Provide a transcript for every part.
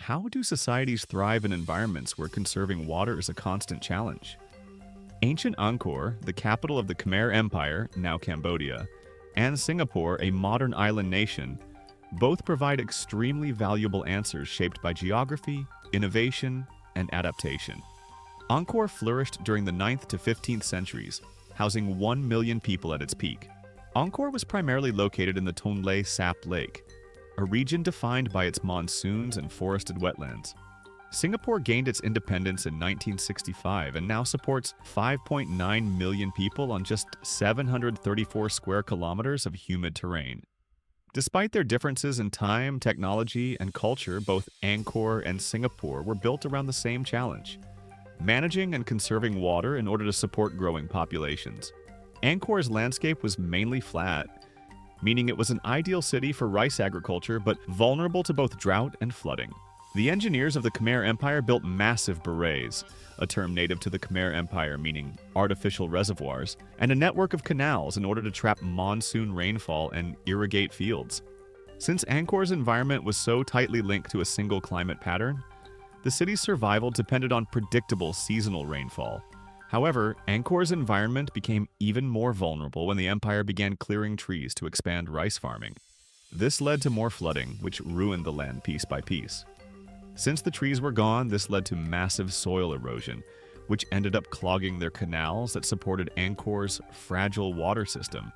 How do societies thrive in environments where conserving water is a constant challenge? Ancient Angkor, the capital of the Khmer Empire, now Cambodia, and Singapore, a modern island nation, both provide extremely valuable answers shaped by geography, innovation, and adaptation. Angkor flourished during the 9th to 15th centuries, housing 1 million people at its peak. Angkor was primarily located in the Tonle Sap Lake, a region defined by its monsoons and forested wetlands. Singapore gained its independence in 1965 and now supports 5.9 million people on just 734 square kilometers of humid terrain. Despite their differences in time, technology, and culture, both Angkor and Singapore were built around the same challenge: managing and conserving water in order to support growing populations. Angkor's landscape was mainly flat, meaning it was an ideal city for rice agriculture but vulnerable to both drought and flooding. The engineers of the Khmer Empire built massive barrays, a term native to the Khmer Empire meaning artificial reservoirs, and a network of canals in order to trap monsoon rainfall and irrigate fields. Since Angkor's environment was so tightly linked to a single climate pattern, the city's survival depended on predictable seasonal rainfall. However, Angkor's environment became even more vulnerable when the empire began clearing trees to expand rice farming. This led to more flooding, which ruined the land piece by piece. Since the trees were gone, this led to massive soil erosion, which ended up clogging their canals that supported Angkor's fragile water system.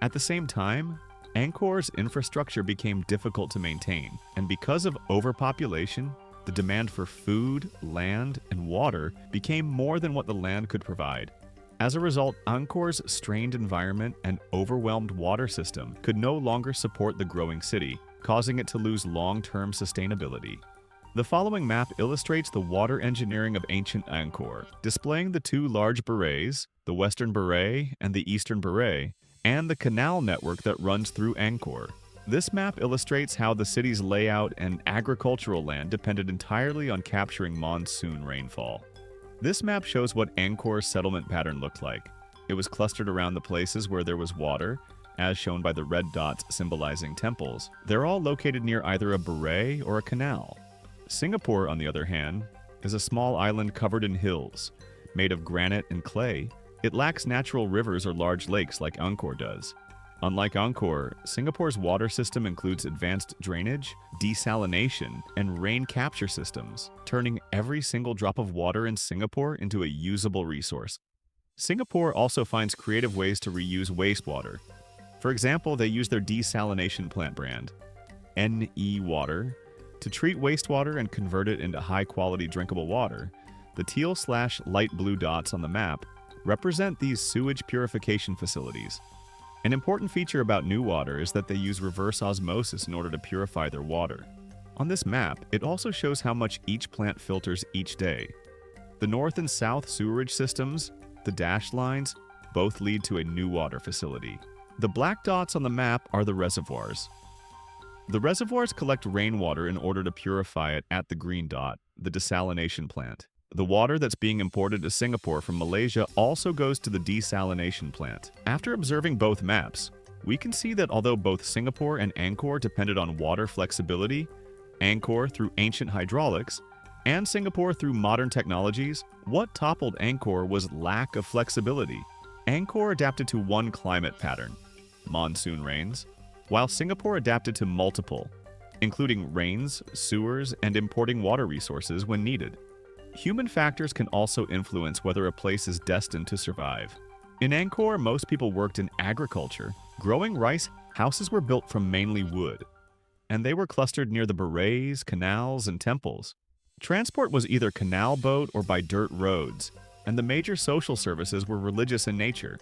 At the same time, Angkor's infrastructure became difficult to maintain, and because of overpopulation, the demand for food, land, and water became more than what the land could provide. As a result, Angkor's strained environment and overwhelmed water system could no longer support the growing city, causing it to lose long-term sustainability. The following map illustrates the water engineering of ancient Angkor, displaying the two large barrays, the Western Baray and the Eastern Baray, and the canal network that runs through Angkor. This map illustrates how the city's layout and agricultural land depended entirely on capturing monsoon rainfall. This map shows what Angkor's settlement pattern looked like. It was clustered around the places where there was water, as shown by the red dots symbolizing temples. They're all located near either a baray or a canal. Singapore, on the other hand, is a small island covered in hills, made of granite and clay. It lacks natural rivers or large lakes like Angkor does. Unlike Angkor, Singapore's water system includes advanced drainage, desalination, and rain capture systems, turning every single drop of water in Singapore into a usable resource. Singapore also finds creative ways to reuse wastewater. For example, they use their desalination plant brand, NE Water, to treat wastewater and convert it into high-quality drinkable water. The teal/light blue dots on the map represent these sewage purification facilities. An important feature about New Water is that they use reverse osmosis in order to purify their water. On this map, it also shows how much each plant filters each day. The north and south sewerage systems, the dashed lines, both lead to a New Water facility. The black dots on the map are the reservoirs. The reservoirs collect rainwater in order to purify it at the green dot, the desalination plant. The water that's being imported to Singapore from Malaysia also goes to the desalination plant. After observing both maps, we can see that although both Singapore and Angkor depended on water flexibility, Angkor through ancient hydraulics, and Singapore through modern technologies, what toppled Angkor was lack of flexibility. Angkor adapted to one climate pattern, monsoon rains, while Singapore adapted to multiple, including rains, sewers, and importing water resources when needed. Human factors can also influence whether a place is destined to survive. In Angkor, most people worked in agriculture. Growing rice, houses were built from mainly wood, and they were clustered near the barrays, canals, and temples. Transport was either canal boat or by dirt roads, and the major social services were religious in nature.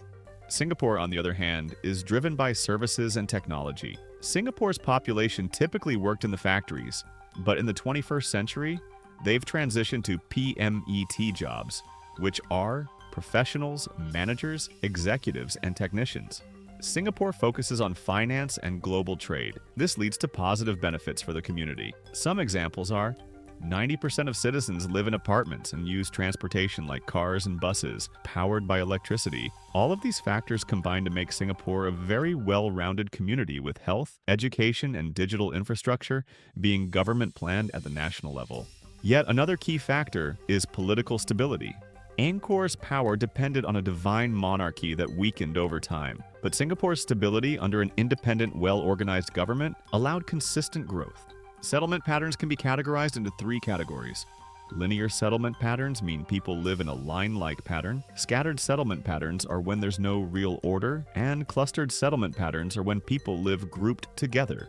Singapore, on the other hand, is driven by services and technology. Singapore's population typically worked in the factories, but in the 21st century, they've transitioned to PMET jobs, which are professionals, managers, executives, and technicians. Singapore focuses on finance and global trade. This leads to positive benefits for the community. Some examples are 90% of citizens live in apartments and use transportation like cars and buses, powered by electricity. All of these factors combine to make Singapore a very well-rounded community with health, education, and digital infrastructure being government planned at the national level. Yet another key factor is political stability. Angkor's power depended on a divine monarchy that weakened over time, but Singapore's stability under an independent, well-organized government allowed consistent growth. Settlement patterns can be categorized into three categories. Linear settlement patterns mean people live in a line-like pattern. Scattered settlement patterns are when there's no real order, and clustered settlement patterns are when people live grouped together.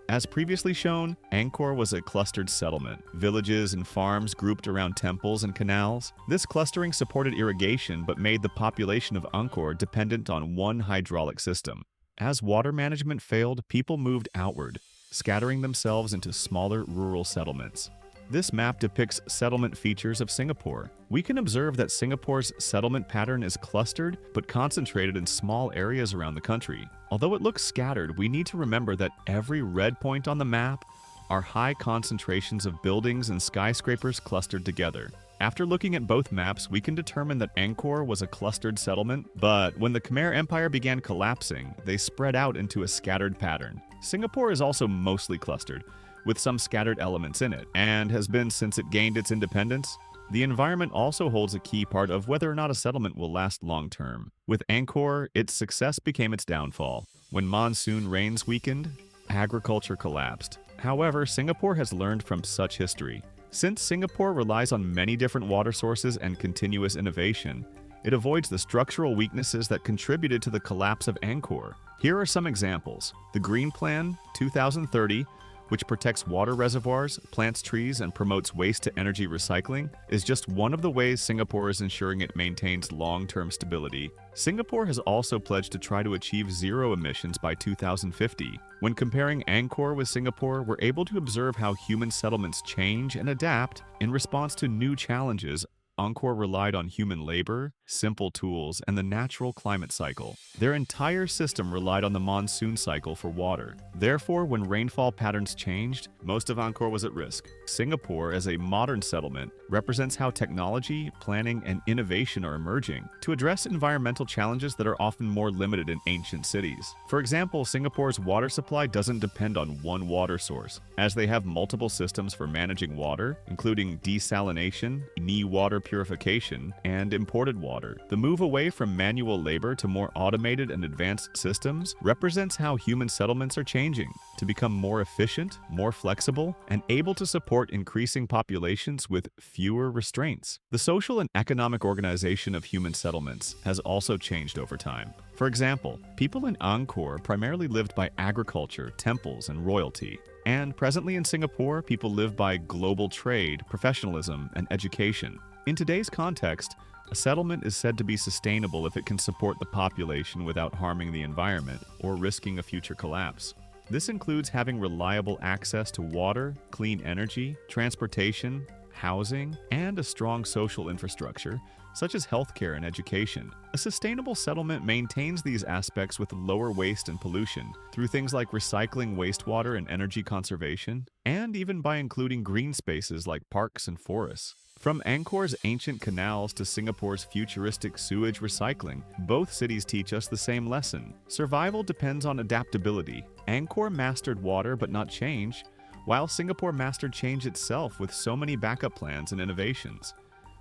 As previously shown, Angkor was a clustered settlement, villages and farms grouped around temples and canals. This clustering supported irrigation but made the population of Angkor dependent on one hydraulic system. As water management failed, people moved outward, scattering themselves into smaller rural settlements. This map depicts settlement features of Singapore. We can observe that Singapore's settlement pattern is clustered but concentrated in small areas around the country. Although it looks scattered, we need to remember that every red point on the map are high concentrations of buildings and skyscrapers clustered together. After looking at both maps, we can determine that Angkor was a clustered settlement, but when the Khmer Empire began collapsing, they spread out into a scattered pattern. Singapore is also mostly clustered, with some scattered elements in it, and has been since it gained its independence. The environment also holds a key part of whether or not a settlement will last long-term. With Angkor, its success became its downfall. When monsoon rains weakened, agriculture collapsed. However, Singapore has learned from such history. Since Singapore relies on many different water sources and continuous innovation, it avoids the structural weaknesses that contributed to the collapse of Angkor. Here are some examples. The Green Plan 2030, which protects water reservoirs, plants trees, and promotes waste-to-energy recycling, is just one of the ways Singapore is ensuring it maintains long-term stability. Singapore has also pledged to try to achieve zero emissions by 2050. When comparing Angkor with Singapore, we're able to observe how human settlements change and adapt in response to new challenges. Angkor relied on human labor, simple tools, and the natural climate cycle. Their entire system relied on the monsoon cycle for water. Therefore, when rainfall patterns changed, most of Angkor was at risk. Singapore, as a modern settlement, represents how technology, planning, and innovation are emerging to address environmental challenges that are often more limited in ancient cities. For example, Singapore's water supply doesn't depend on one water source, as they have multiple systems for managing water, including desalination, water purification, and imported water. The move away from manual labor to more automated and advanced systems represents how human settlements are changing to become more efficient, more flexible, and able to support increasing populations with fewer restraints. The social and economic organization of human settlements has also changed over time. For example, people in Angkor primarily lived by agriculture, temples, and royalty. And presently in Singapore, people live by global trade, professionalism, and education. In today's context, a settlement is said to be sustainable if it can support the population without harming the environment or risking a future collapse. This includes having reliable access to water, clean energy, transportation, housing, and a strong social infrastructure, such as healthcare and education. A sustainable settlement maintains these aspects with lower waste and pollution through things like recycling wastewater and energy conservation, and even by including green spaces like parks and forests. From Angkor's ancient canals to Singapore's futuristic sewage recycling, both cities teach us the same lesson. Survival depends on adaptability. Angkor mastered water but not change, while Singapore mastered change itself with so many backup plans and innovations.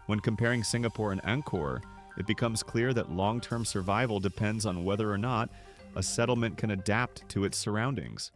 When comparing Singapore and Angkor, it becomes clear that long-term survival depends on whether or not a settlement can adapt to its surroundings.